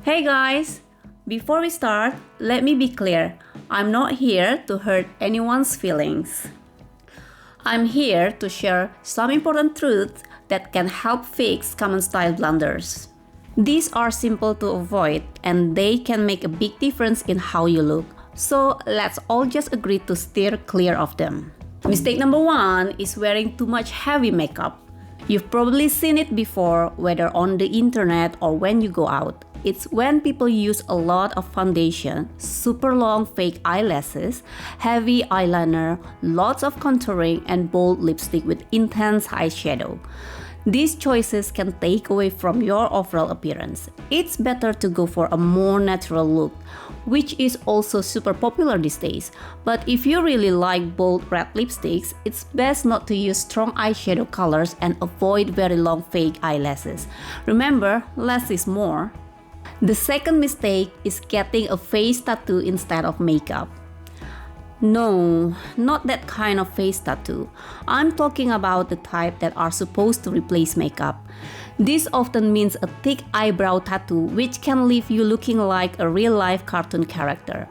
Hey guys! Before we start, let me be clear. I'm not here to hurt anyone's feelings. I'm here to share some important truths that can help fix common style blunders. These are simple to avoid and they can make a big difference in how you look. So let's all just agree to steer clear of them. Mistake number 1 is wearing too much heavy makeup. You've probably seen it before, whether on the internet or when you go out. It's when people use a lot of foundation, super long fake eyelashes, heavy eyeliner, lots of contouring, and bold lipstick with intense eyeshadow. These choices can take away from your overall appearance. It's better to go for a more natural look, which is also super popular these days. But if you really like bold red lipsticks, it's best not to use strong eyeshadow colors and avoid very long fake eyelashes. Remember, less is more. The second mistake is getting a face tattoo instead of makeup. No, not that kind of face tattoo. I'm talking about the type that are supposed to replace makeup. This often means a thick eyebrow tattoo which can leave you looking like a real-life cartoon character.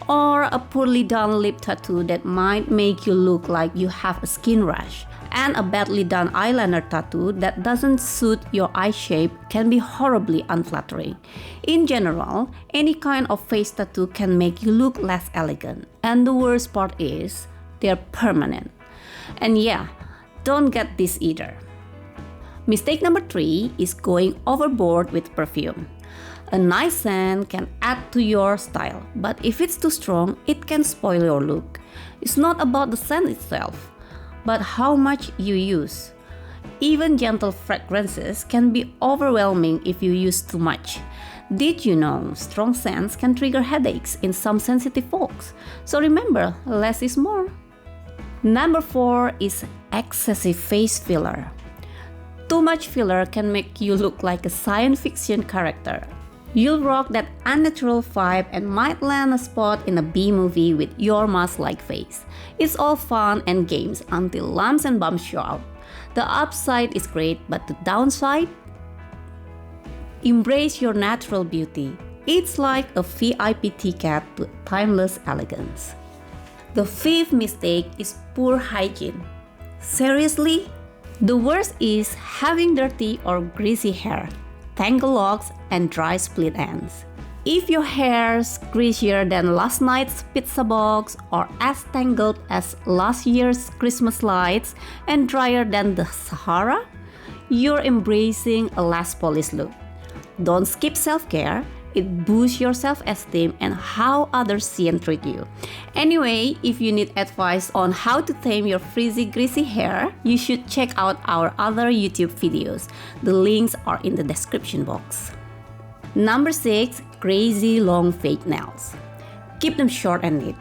Or a poorly done lip tattoo that might make you look like you have a skin rash. And a badly done eyeliner tattoo that doesn't suit your eye shape can be horribly unflattering. In general, any kind of face tattoo can make you look less elegant. And the worst part is, they're permanent. And yeah, don't get this either. Mistake number 3 is going overboard with perfume. A nice scent can add to your style, but if it's too strong, it can spoil your look. It's not about the scent itself, but how much you use. Even gentle fragrances can be overwhelming if you use too much. Did you know strong scents can trigger headaches in some sensitive folks? So remember, less is more. Number 4 is excessive face filler. Too much filler can make you look like a science fiction character. You'll rock that unnatural vibe and might land a spot in a B-movie with your mask-like face. It's all fun and games until lumps and bumps show up. The upside is great, but the downside? Embrace your natural beauty. It's like a VIP ticket to timeless elegance. The 5th mistake is poor hygiene. Seriously? The worst is having dirty or greasy hair, tangled locks, and dry split ends. If your hair's greasier than last night's pizza box or as tangled as last year's Christmas lights and drier than the Sahara, you're embracing a less polished look. Don't skip self-care. It boosts your self-esteem and how others see and treat you. Anyway, if you need advice on how to tame your frizzy, greasy hair, you should check out our other YouTube videos. The links are in the description box. Number 6, crazy long fake nails. Keep them short and neat.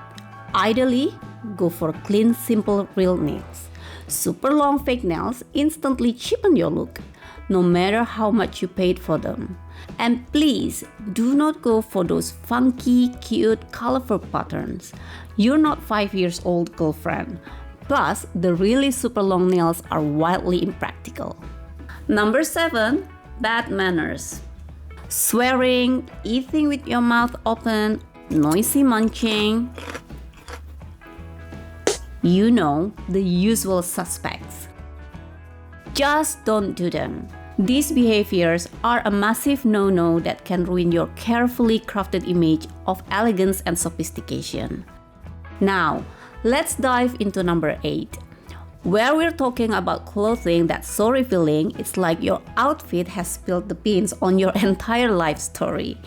Ideally, go for clean, simple, real nails. Super long fake nails instantly cheapen your look, no matter how much you paid for them. And please, do not go for those funky, cute, colorful patterns. You're not 5 years old, girlfriend. Plus, the really super long nails are wildly impractical. Number 7, bad manners. Swearing, eating with your mouth open, noisy munching. You know, the usual suspects. Just don't do them. These behaviors are a massive no-no that can ruin your carefully crafted image of elegance and sophistication. Now, let's dive into number 8, where we're talking about clothing that's so revealing it's like your outfit has spilled the beans on your entire life story.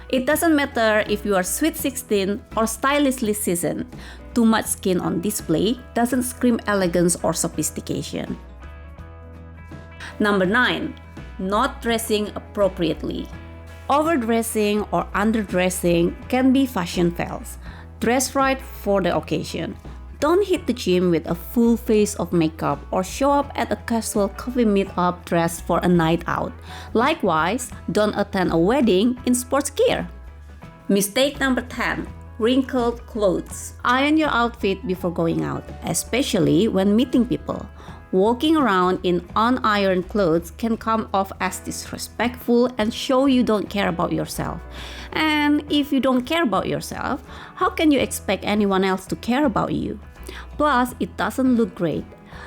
It doesn't matter if you are sweet 16 or stylishly seasoned. Too much skin on display doesn't scream elegance or sophistication. Number 9, not dressing appropriately. Overdressing or underdressing can be fashion fails. Dress right for the occasion. Don't hit the gym with a full face of makeup or show up at a casual coffee meetup dressed for a night out. Likewise, don't attend a wedding in sports gear. Mistake number 10, wrinkled clothes. Iron your outfit before going out, especially when meeting people. Walking around in unironed clothes can come off as disrespectful and show you don't care about yourself. And if you don't care about yourself, how can you expect anyone else to care about you? Plus, it doesn't look great.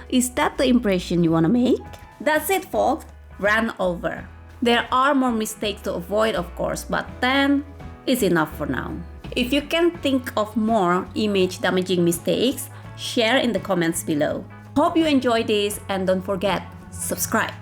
Is that the impression you want to make? That's it, folks. Ran over. There are more mistakes to avoid, of course, but 10 is enough for now. If you can think of more image-damaging mistakes, share in the comments below. Hope you enjoyed this and don't forget, subscribe.